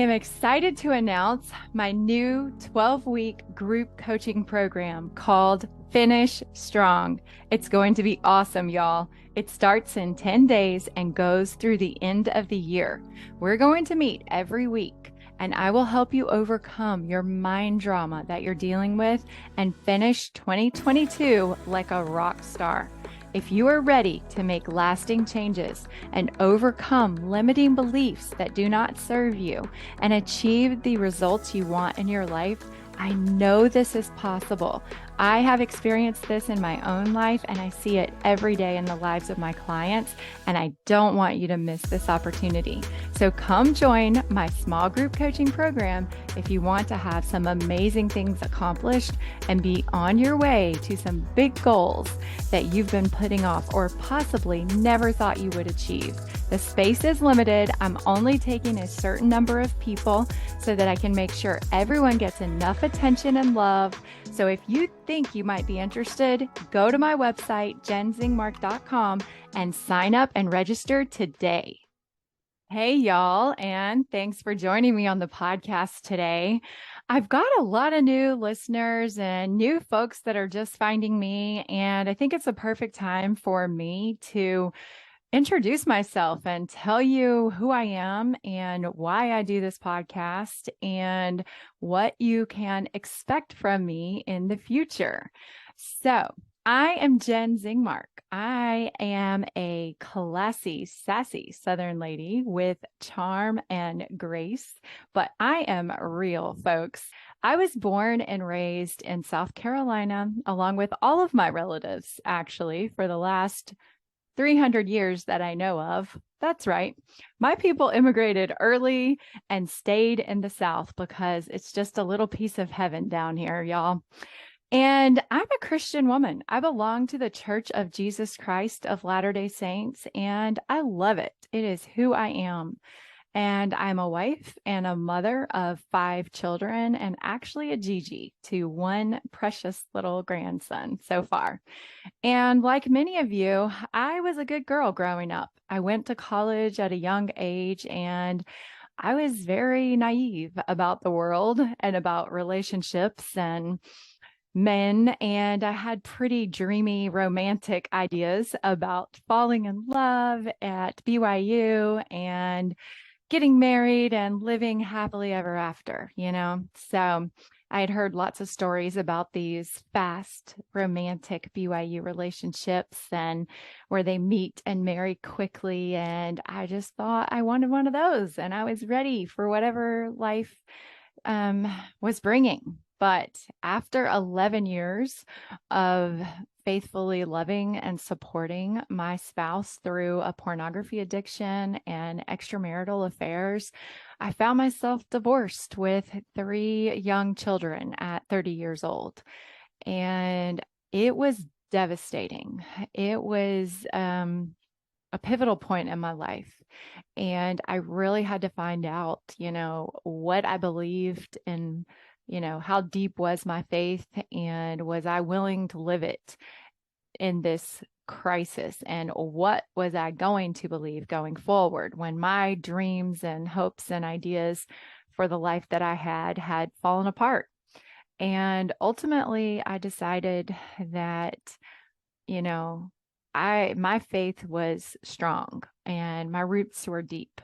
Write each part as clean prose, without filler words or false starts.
am excited to announce my new 12-week group coaching program called Finish Strong. It's going to be awesome, y'all. It starts in 10 days and goes through the end of the year. We're going to meet every week, and I will help you overcome your mind drama that you're dealing with and finish 2022 like a rock star. If you are ready to make lasting changes and overcome limiting beliefs that do not serve you and achieve the results you want in your life, I know this is possible. I have experienced this in my own life, and I see it every day in the lives of my clients, and I don't want you to miss this opportunity. So come join my small group coaching program if you want to have some amazing things accomplished and be on your way to some big goals that you've been putting off or possibly never thought you would achieve. The space is limited. I'm only taking a certain number of people so that I can make sure everyone gets enough attention and love. So if you think you might be interested, go to my website, jennzingmark.com, and sign up and register today. Hey, y'all, and thanks for joining me on the podcast today. I've got a lot of new listeners and new folks that are just finding me, and I think it's a perfect time for me to introduce myself and tell you who I am and why I do this podcast and what you can expect from me in the future. So, I am Jenn Zingmark. I am a classy, sassy Southern lady with charm and grace, but I am real, folks. I was born and raised in South Carolina, along with all of my relatives, actually, for the last 300 years that I know of. That's right. My people immigrated early and stayed in the South because it's just a little piece of heaven down here, y'all. And I'm a Christian woman. I belong to the Church of Jesus Christ of Latter-day Saints, and I love it. It is who I am. And I'm a wife and a mother of 5 children and actually a Gigi to one precious little grandson so far. And like many of you, I was a good girl growing up. I went to college at a young age, and I was very naive about the world and about relationships and men, and I had pretty dreamy romantic ideas about falling in love at BYU and getting married and living happily ever after, So I had heard lots of stories about these fast romantic BYU relationships and where they meet and marry quickly. And I just thought I wanted one of those, and I was ready for whatever life was bringing. But after 11 years of faithfully loving and supporting my spouse through a pornography addiction and extramarital affairs, I found myself divorced with 3 young children at 30 years old. And it was devastating. It was a pivotal point in my life. And I really had to find out, what I believed and how deep was my faith, and was I willing to live it in this crisis, and what was I going to believe going forward when my dreams and hopes and ideas for the life that I had fallen apart. And ultimately, I decided that, my faith was strong and my roots were deep.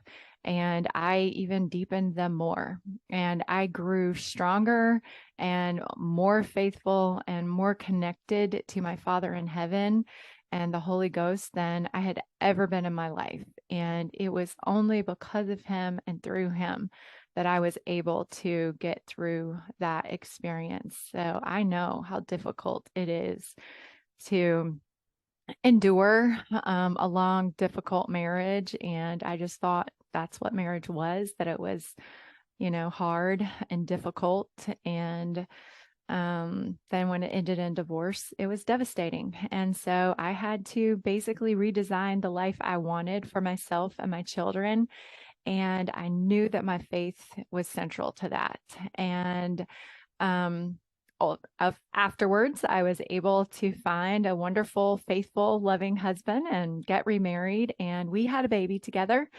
And I even deepened them more. And I grew stronger and more faithful and more connected to my Father in heaven and the Holy Ghost than I had ever been in my life. And it was only because of him and through him that I was able to get through that experience. So I know how difficult it is to endure a long, difficult marriage. And I just thought that's what marriage was, that it was, hard and difficult. And then when it ended in divorce, it was devastating. And so I had to basically redesign the life I wanted for myself and my children. And I knew that my faith was central to that. And afterwards, I was able to find a wonderful, faithful, loving husband and get remarried. And we had a baby together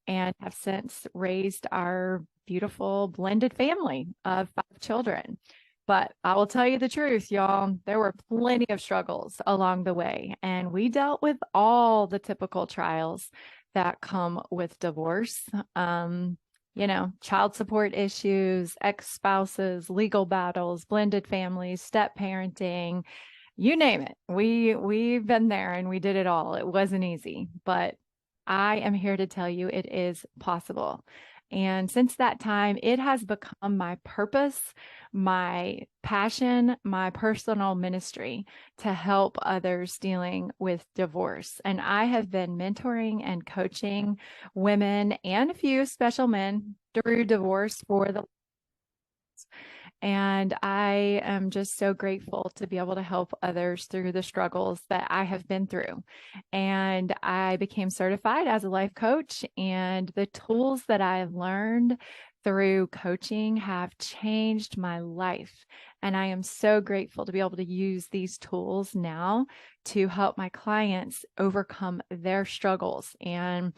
and have since raised our beautiful blended family of 5 children. But I will tell you the truth, y'all, there were plenty of struggles along the way, and we dealt with all the typical trials that come with divorce. Child support issues, ex-spouses, legal battles, blended families, step parenting, you name it. We've been there and we did it all. It wasn't easy, but I am here to tell you it is possible. And since that time, it has become my purpose, my passion, my personal ministry to help others dealing with divorce. And I have been mentoring and coaching women and a few special men through divorce for the and I am just so grateful to be able to help others through the struggles that I have been through. And I became certified as a life coach, and the tools that I have learned through coaching have changed my life. And I am so grateful to be able to use these tools now to help my clients overcome their struggles and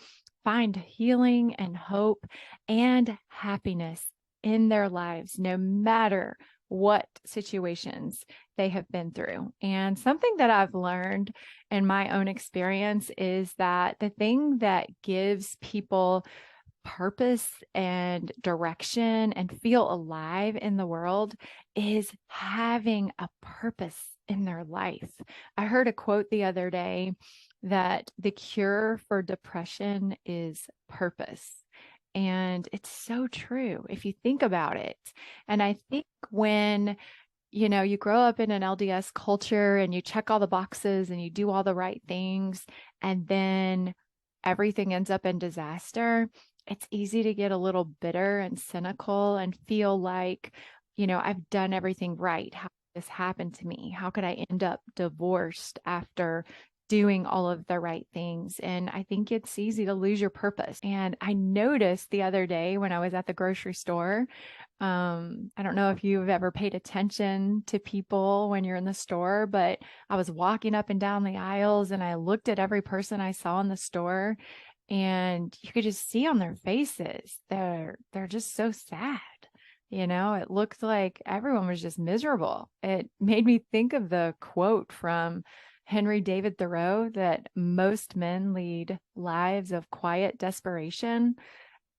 find healing and hope and happiness in their lives, no matter what situations they have been through. And something that I've learned in my own experience is that the thing that gives people purpose and direction and feel alive in the world is having a purpose in their life. I heard a quote the other day that the cure for depression is purpose. And it's so true if you think about it. And I think when you grow up in an LDS culture and you check all the boxes and you do all the right things, and then everything ends up in disaster, it's easy to get a little bitter and cynical and feel like, I've done everything right. How did this happen to me? How could I end up divorced after doing all of the right things? And I think it's easy to lose your purpose. And I noticed the other day when I was at the grocery store, I don't know if you've ever paid attention to people when you're in the store, but I was walking up and down the aisles and I looked at every person I saw in the store, and you could just see on their faces, they're just so sad. It looked like everyone was just miserable. It made me think of the quote from Henry David Thoreau that most men lead lives of quiet desperation.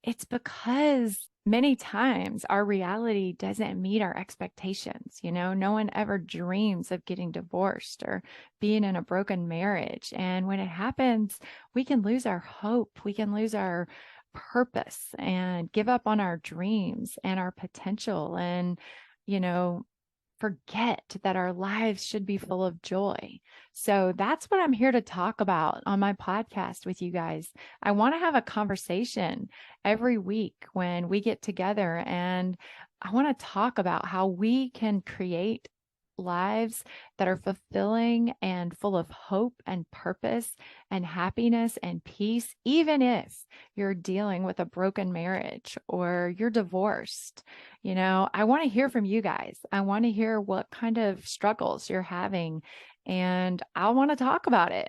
It's because many times our reality doesn't meet our expectations. No one ever dreams of getting divorced or being in a broken marriage. And when it happens, we can lose our hope. We can lose our purpose and give up on our dreams and our potential and, forget that our lives should be full of joy. So that's what I'm here to talk about on my podcast with you guys. I want to have a conversation every week when we get together, and I want to talk about how we can create lives that are fulfilling and full of hope and purpose and happiness and peace, even if you're dealing with a broken marriage or you're divorced. I want to hear from you guys. I want to hear what kind of struggles you're having, and I want to talk about it.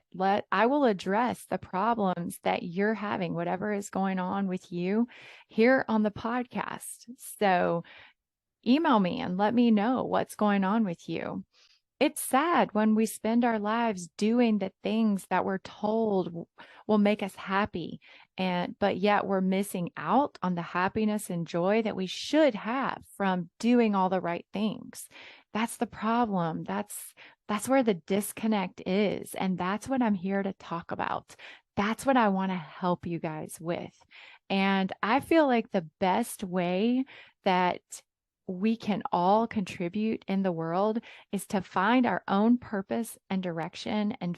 I will address the problems that you're having, whatever is going on with you, here on the podcast. So email me and let me know what's going on with you. It's sad when we spend our lives doing the things that we're told will make us happy, but yet we're missing out on the happiness and joy that we should have from doing all the right things. That's the problem. That's where the disconnect is, and that's what I'm here to talk about. That's what I want to help you guys with. And I feel like the best way that we can all contribute in the world is to find our own purpose and direction and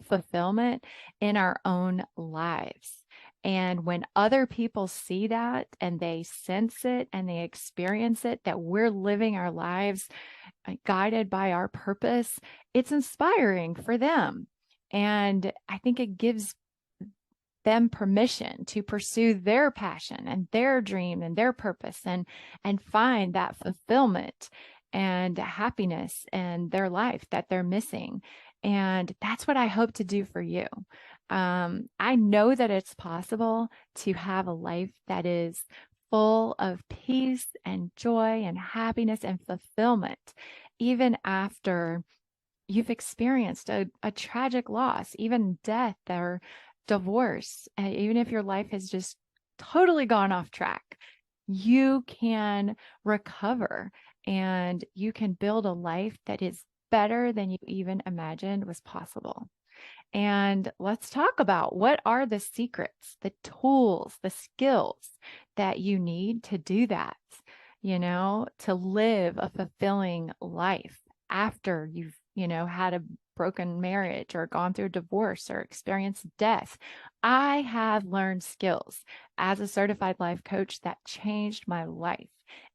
fulfillment in our own lives. And when other people see that and they sense it and they experience it, that we're living our lives guided by our purpose, it's inspiring for them. And I think it gives them permission to pursue their passion and their dream and their purpose and find that fulfillment and happiness in their life that they're missing. And that's what I hope to do for you. I know that it's possible to have a life that is full of peace and joy and happiness and fulfillment, even after you've experienced a tragic loss, even death or divorce, even if your life has just totally gone off track, you can recover and you can build a life that is better than you even imagined was possible. And let's talk about what are the secrets, the tools, the skills that you need to do that, to live a fulfilling life after you've, had a broken marriage or gone through a divorce or experienced death. I have learned skills as a certified life coach that changed my life.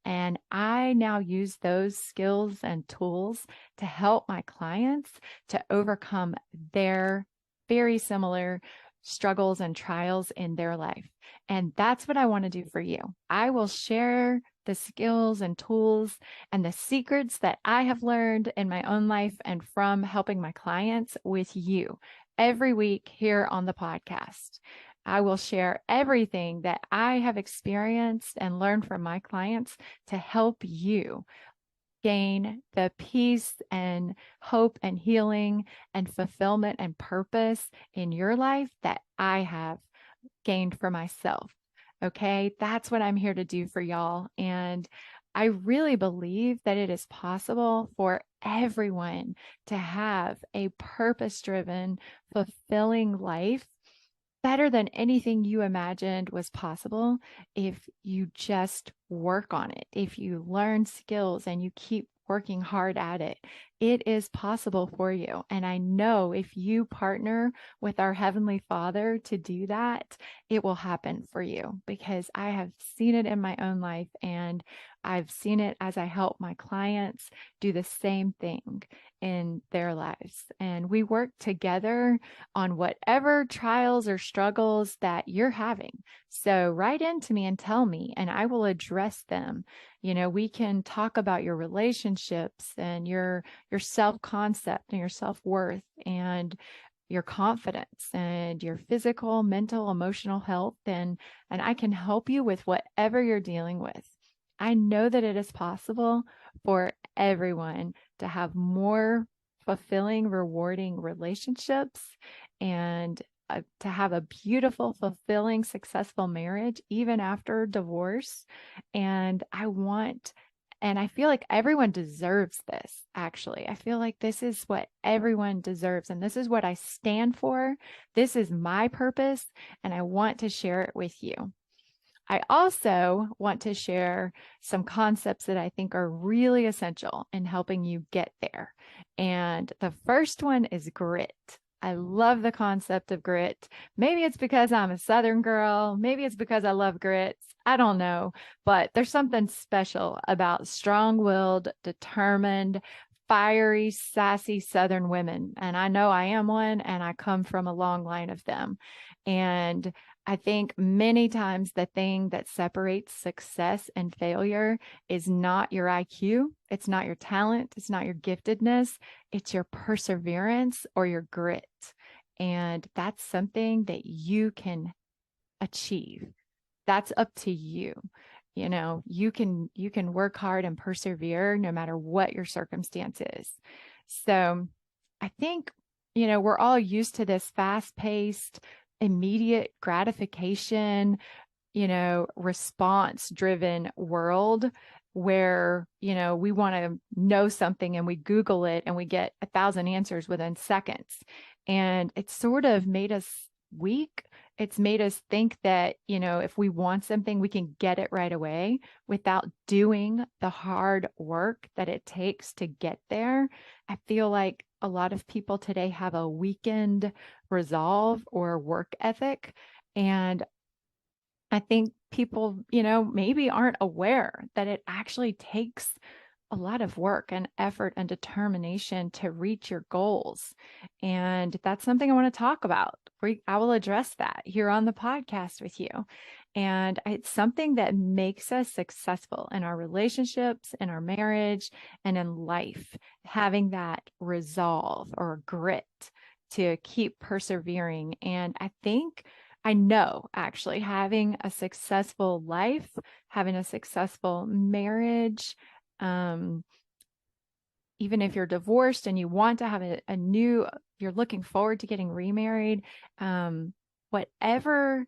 And I now use those skills and tools to help my clients to overcome their very similar struggles and trials in their life. And that's what I want to do for you. I will share the skills and tools and the secrets that I have learned in my own life and from helping my clients with you every week here on the podcast. I will share everything that I have experienced and learned from my clients to help you gain the peace and hope and healing and fulfillment and purpose in your life that I have gained for myself. Okay, that's what I'm here to do for y'all. And I really believe that it is possible for everyone to have a purpose-driven, fulfilling life better than anything you imagined was possible if you just work on it, if you learn skills and you keep working hard at it. It is possible for you. And I know if you partner with our Heavenly Father to do that, it will happen for you because I have seen it in my own life and I've seen it as I help my clients do the same thing in their lives. And we work together on whatever trials or struggles that you're having. So write into me and tell me, and I will address them. We can talk about your relationships and your self-concept and your self-worth and your confidence and your physical, mental, emotional health. And I can help you with whatever you're dealing with. I know that it is possible for everyone to have more fulfilling, rewarding relationships and to have a beautiful, fulfilling, successful marriage, even after divorce. And I feel like everyone deserves this, actually. I feel like this is what everyone deserves. And this is what I stand for. This is my purpose. And I want to share it with you. I also want to share some concepts that I think are really essential in helping you get there. And the first one is grit. I love the concept of grit. Maybe it's because I'm a Southern girl. Maybe it's because I love grits. I don't know. But there's something special about strong-willed, determined, fiery, sassy Southern women. And I know I am one, and I come from a long line of them. And I think many times the thing that separates success and failure is not your IQ. It's not your talent. It's not your giftedness. It's your perseverance or your grit. And that's something that you can achieve. That's up to you. You can work hard and persevere no matter what your circumstance is. So I think, we're all used to this fast-paced, immediate gratification, response-driven world where, we want to know something and we Google it and we get 1,000 answers within seconds. And it's sort of made us weak. It's made us think that, if we want something, we can get it right away without doing the hard work that it takes to get there. I feel like a lot of people today have a weakened resolve or work ethic. And I think people, maybe aren't aware that it actually takes a lot of work and effort and determination to reach your goals. And that's something I want to talk about. I will address that here on the podcast with you. And it's something that makes us successful in our relationships, in our marriage, and in life, having that resolve or grit to keep persevering. And I think I know actually having a successful life, having a successful marriage, um, even if you're divorced and you want to have a new, you're looking forward to getting remarried, whatever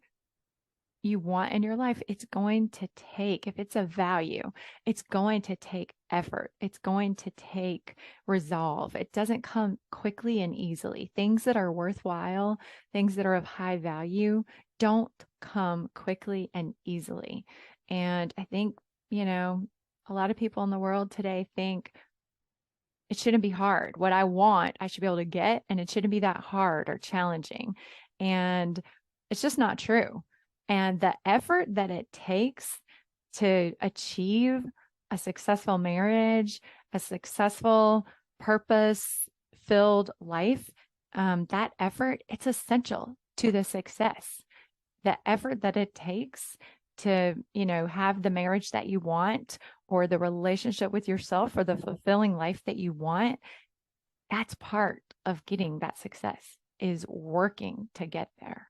you want in your life, it's going to take, if it's a value, it's going to take effort. It's going to take resolve. It doesn't come quickly and easily. Things that are worthwhile, things that are of high value, don't come quickly and easily. And I think, a lot of people in the world today think it shouldn't be hard. What I want, I should be able to get, and it shouldn't be that hard or challenging. And it's just not true. And the effort that it takes to achieve a successful marriage, a successful purpose-filled life, that effort, it's essential to the success. The effort that it takes to, have the marriage that you want, or the relationship with yourself, or the fulfilling life that you want, that's part of getting that success, is working to get there.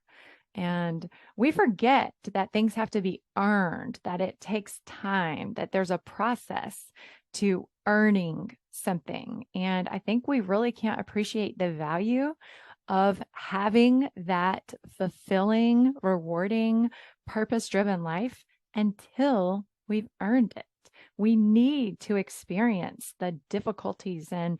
And we forget that things have to be earned, that it takes time, that there's a process to earning something. And I think we really can't appreciate the value of having that fulfilling, rewarding, purpose-driven life until we've earned it. We need to experience the difficulties and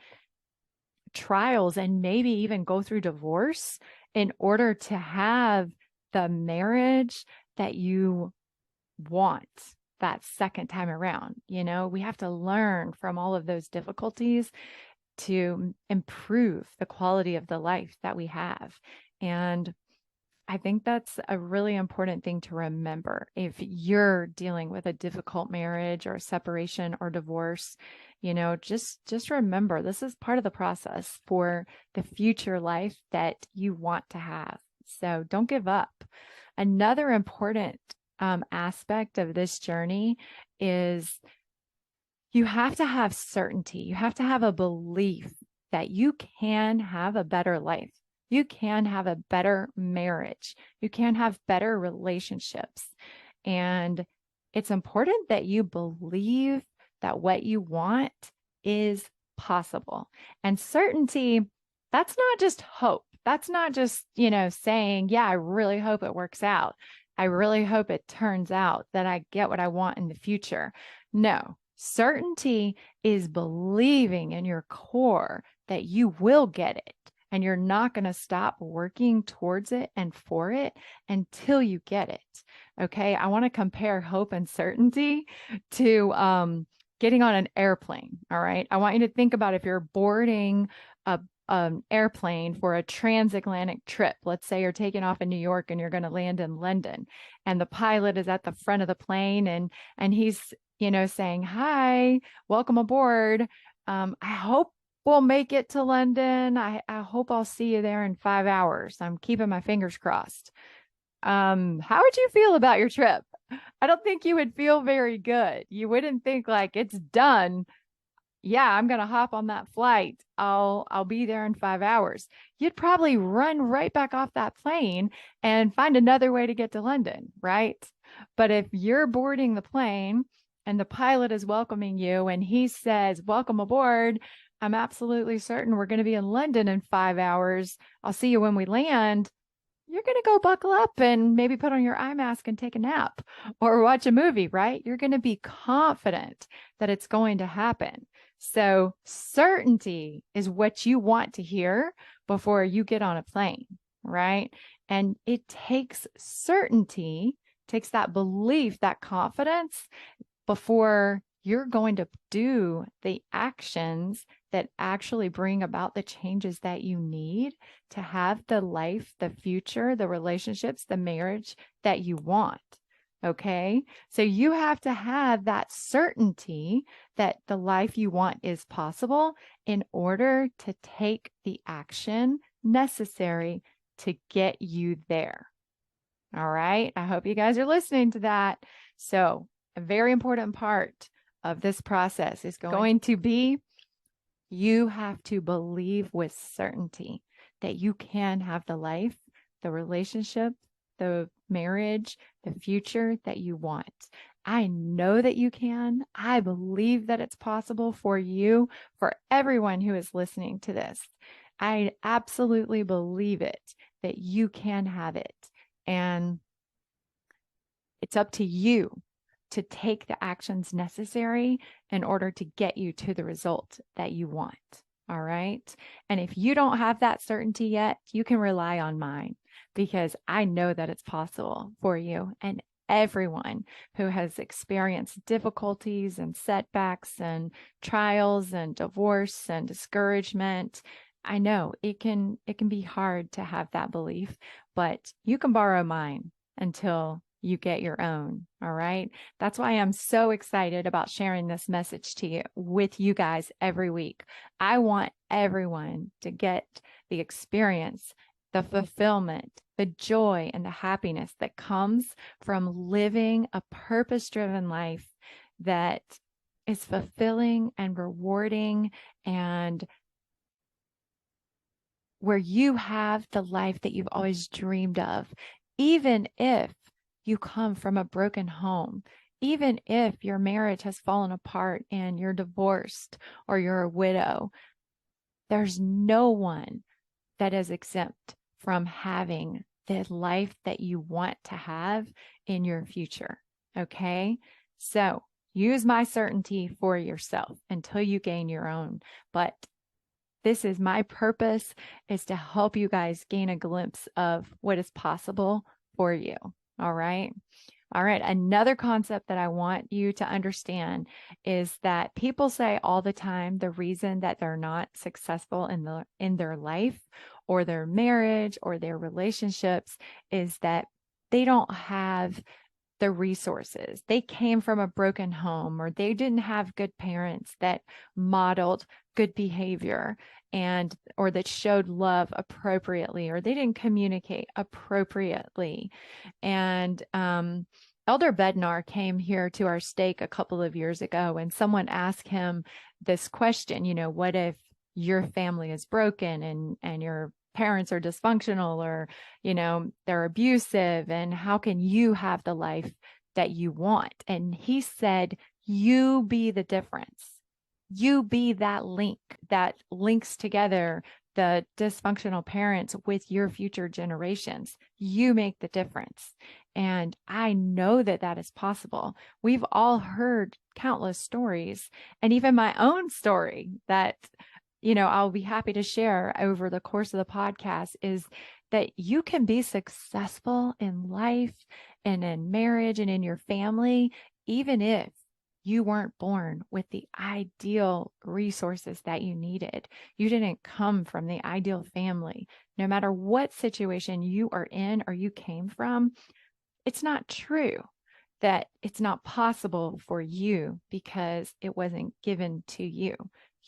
trials and maybe even go through divorce in order to have the marriage that you want that second time around. We have to learn from all of those difficulties to improve the quality of the life that we have. And I think that's a really important thing to remember. If you're dealing with a difficult marriage or separation or divorce, just remember this is part of the process for the future life that you want to have. So don't give up. Another important aspect of this journey is you have to have certainty. You have to have a belief that you can have a better life. You can have a better marriage. You can have better relationships. And it's important that you believe that what you want is possible. And certainty, that's not just hope. That's not just, saying, yeah, I really hope it works out. I really hope it turns out that I get what I want in the future. No, certainty is believing in your core that you will get it. And you're not going to stop working towards it and for it until you get it. Okay. I want to compare hope and certainty to getting on an airplane. All right. I want you to think about if you're boarding an airplane for a transatlantic trip. Let's say you're taking off in New York and you're going to land in London, and the pilot is at the front of the plane and he's, saying, hi, welcome aboard. I hope we'll make it to London. I hope I'll see you there in 5 hours. I'm keeping my fingers crossed. How would you feel about your trip? I don't think you would feel very good. You wouldn't think like it's done. Yeah, I'm going to hop on that flight. I'll be there in 5 hours. You'd probably run right back off that plane and find another way to get to London, right? But if you're boarding the plane and the pilot is welcoming you and he says, welcome aboard, I'm absolutely certain we're going to be in London in 5 hours. I'll see you when we land. You're going to go buckle up and maybe put on your eye mask and take a nap or watch a movie, right? You're going to be confident that it's going to happen. So certainty is what you want to hear before you get on a plane, right? And it takes certainty, takes that belief, that confidence before you're going to do the actions that actually bring about the changes that you need to have the life, the future, the relationships, the marriage that you want. Okay. So you have to have that certainty that the life you want is possible in order to take the action necessary to get you there. All right. I hope you guys are listening to that. So a very important part of this process is going to be you have to believe with certainty that you can have the life, the relationship, the marriage, the future that you want. I know that you can. I believe that it's possible for you, for everyone who is listening to this. I absolutely believe it, that you can have it. And it's up to you to take the actions necessary in order to get you to the result that you want. All right. And if you don't have that certainty yet, you can rely on mine, because I know that it's possible for you and everyone who has experienced difficulties and setbacks and trials and divorce and discouragement. I know it can be hard to have that belief, but you can borrow mine until you get your own. All right. That's why I'm so excited about sharing this message to you with you guys every week. I want everyone to get the experience, the fulfillment, the joy, and the happiness that comes from living a purpose-driven life that is fulfilling and rewarding, and where you have the life that you've always dreamed of, even if you come from a broken home, even if your marriage has fallen apart and you're divorced or you're a widow. There's no one that is exempt from having the life that you want to have in your future. Okay. So use my certainty for yourself until you gain your own. But this is my purpose, is to help you guys gain a glimpse of what is possible for you. All right. All right. Another concept that I want you to understand is that people say all the time the reason that they're not successful in their life or their marriage or their relationships is that they don't have the resources. They came from a broken home, or they didn't have good parents that modeled good behavior or that showed love appropriately, or they didn't communicate appropriately. And Elder Bednar came here to our stake a couple of years ago, and someone asked him this question, what if your family is broken and your parents are dysfunctional, or, they're abusive, and how can you have the life that you want? And he said, you be the difference. You be that link that links together the dysfunctional parents with your future generations. You make the difference. And I know that that is possible. We've all heard countless stories, and even my own story that, I'll be happy to share over the course of the podcast, is that you can be successful in life and in marriage and in your family, even if you weren't born with the ideal resources that you needed. You didn't come from the ideal family. No matter what situation you are in or you came from, it's not true that it's not possible for you because it wasn't given to you.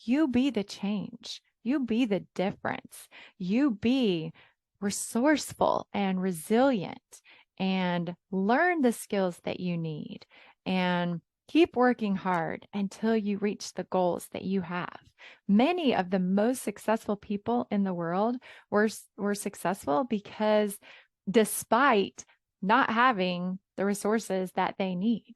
You be the change. You be the difference. You be resourceful and resilient, and learn the skills that you need, and keep working hard until you reach the goals that you have. Many of the most successful people in the world were successful because, despite not having the resources that they need,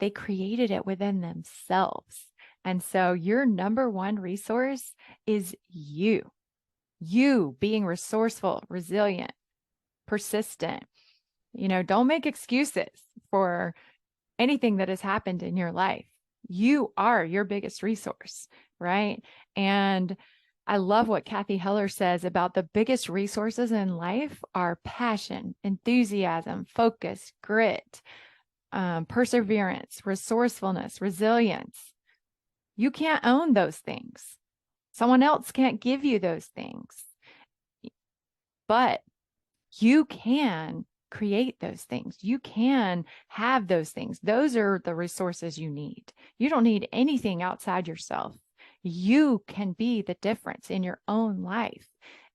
they created it within themselves. And so your number one resource is you. You being resourceful, resilient, persistent. Don't make excuses for anything that has happened in your life. You are your biggest resource, right? And I love what Kathy Heller says about the biggest resources in life are passion, enthusiasm, focus, grit, perseverance, resourcefulness, resilience. You can't own those things. Someone else can't give you those things, but you can create those things. You can have those things. Those are the resources you need. You don't need anything outside yourself. You can be the difference in your own life,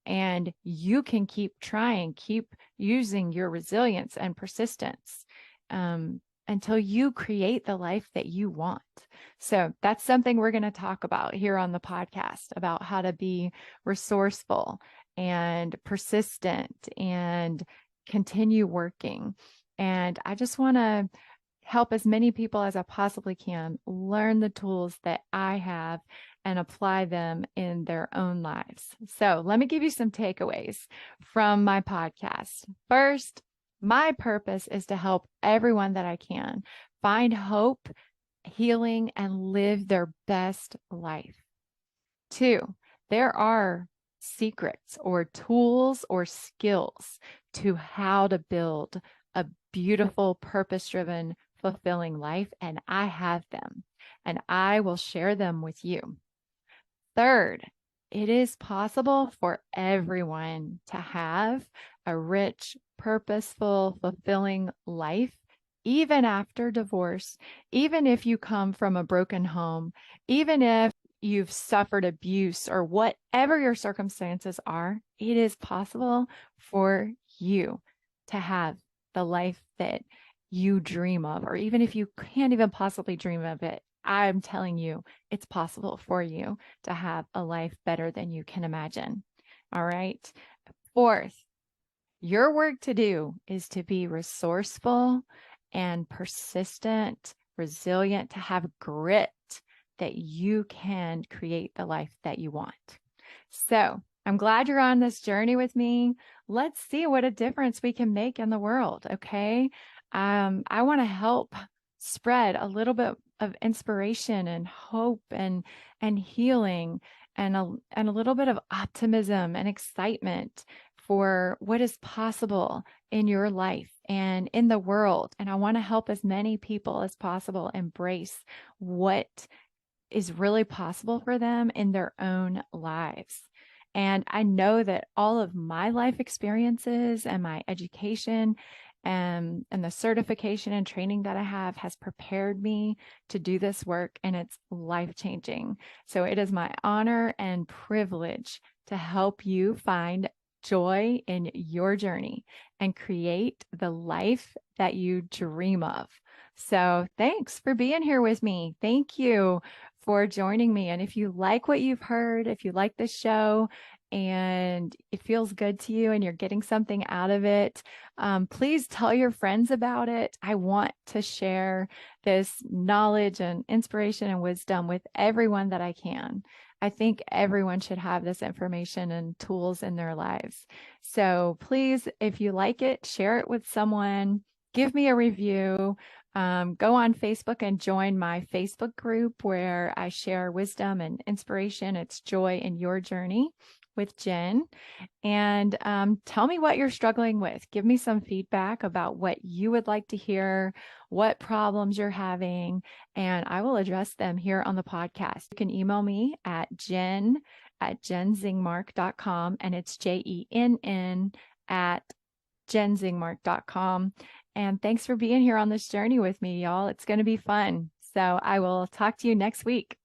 and you can keep trying, keep using your resilience and persistence until you create the life that you want. So that's something we're going to talk about here on the podcast, about how to be resourceful and persistent and continue working. And I just want to help as many people as I possibly can learn the tools that I have and apply them in their own lives. So let me give you some takeaways from my podcast. First, my purpose is to help everyone that I can find hope, healing, and live their best life. Two, there are secrets or tools or skills to how to build a beautiful, purpose-driven, fulfilling life, and I have them, and I will share them with you. Third, it is possible for everyone to have a rich, purposeful, fulfilling life, even after divorce, even if you come from a broken home, even if you've suffered abuse or whatever your circumstances are, it is possible for you to have the life that you dream of, or even if you can't even possibly dream of it, I'm telling you, it's possible for you to have a life better than you can imagine. All right. Fourth, your work to do is to be resourceful and persistent, resilient, to have grit that you can create the life that you want. So I'm glad you're on this journey with me. Let's see what a difference we can make in the world. Okay. I want to help spread a little bit of inspiration and hope and healing and a little bit of optimism and excitement for what is possible in your life and in the world. And I want to help as many people as possible embrace what is really possible for them in their own lives. And I know that all of my life experiences and my education and the certification and training that I have has prepared me to do this work, and it's life-changing. So it is my honor and privilege to help you find joy in your journey and create the life that you dream of. So thanks for being here with me. Thank you for joining me. And if you like what you've heard, if you like the show and it feels good to you and you're getting something out of it, please tell your friends about it. I want to share this knowledge and inspiration and wisdom with everyone that I can. I think everyone should have this information and tools in their lives. So please, if you like it, share it with someone, give me a review. Go on Facebook and join my Facebook group where I share wisdom and inspiration. It's Joy in Your Journey with Jenn. And tell me what you're struggling with. Give me some feedback about what you would like to hear, what problems you're having, and I will address them here on the podcast. You can email me at jenn@jennzingmark.com, and it's JENN at jennzingmark.com. And thanks for being here on this journey with me, y'all. It's going to be fun. So I will talk to you next week.